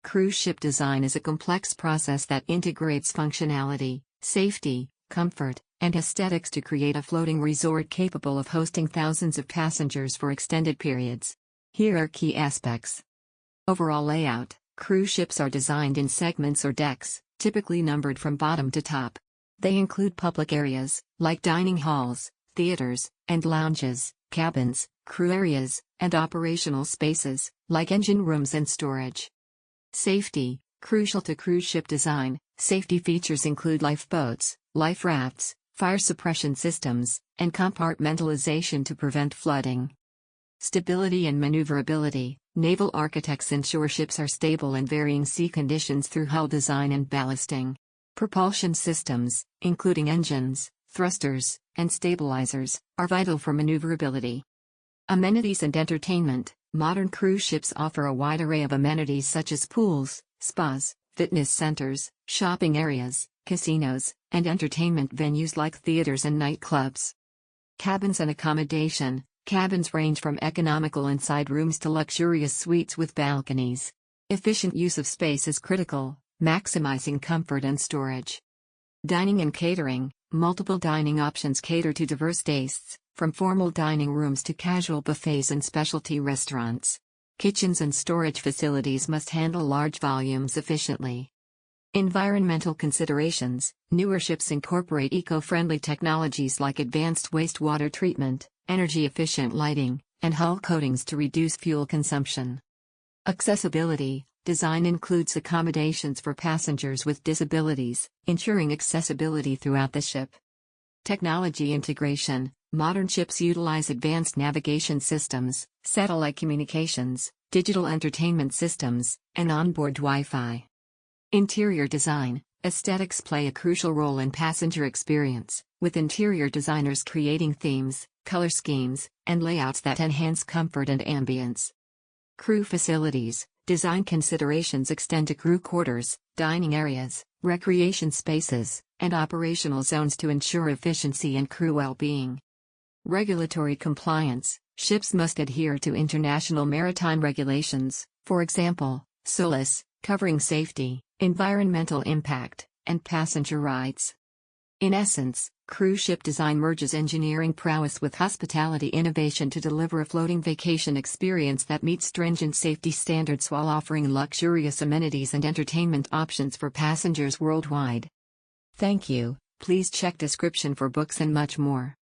Cruise ship design is a complex process that integrates functionality, safety, comfort, and aesthetics to create a floating resort capable of hosting thousands of passengers for extended periods. Here are key aspects. Overall layout: cruise ships are designed in segments or decks, typically numbered from bottom to top. They include public areas, like dining halls, theaters, and lounges, cabins, crew areas, and operational spaces, like engine rooms and storage. Safety: crucial to cruise ship design, safety features include lifeboats, life rafts, fire suppression systems, and compartmentalization to prevent flooding. Stability and maneuverability: naval architects ensure ships are stable in varying sea conditions through hull design and ballasting. Propulsion systems, including engines, thrusters, and stabilizers, are vital for maneuverability. Amenities and entertainment: modern cruise ships offer a wide array of amenities such as pools, spas, fitness centers, shopping areas, casinos, and entertainment venues like theaters and nightclubs. Cabins and accommodation: cabins range from economical inside rooms to luxurious suites with balconies. Efficient use of space is critical, maximizing comfort and storage. Dining and catering: multiple dining options cater to diverse tastes, from formal dining rooms to casual buffets and specialty restaurants. Kitchens and storage facilities must handle large volumes efficiently. Environmental considerations: newer ships incorporate eco-friendly technologies like advanced wastewater treatment, energy-efficient lighting, and hull coatings to reduce fuel consumption. Accessibility: design includes accommodations for passengers with disabilities, ensuring accessibility throughout the ship. Technology integration: modern ships utilize advanced navigation systems, satellite communications, digital entertainment systems, and onboard Wi-Fi. Interior design: aesthetics play a crucial role in passenger experience, with interior designers creating themes, color schemes, and layouts that enhance comfort and ambience. Crew facilities: design considerations extend to crew quarters, dining areas, recreation spaces, and operational zones to ensure efficiency and crew well-being. Regulatory compliance: ships must adhere to international maritime regulations, for example, SOLAS, covering safety, environmental impact, and passenger rights. In essence, cruise ship design merges engineering prowess with hospitality innovation to deliver a floating vacation experience that meets stringent safety standards while offering luxurious amenities and entertainment options for passengers worldwide. Thank you. Please check description for books and much more.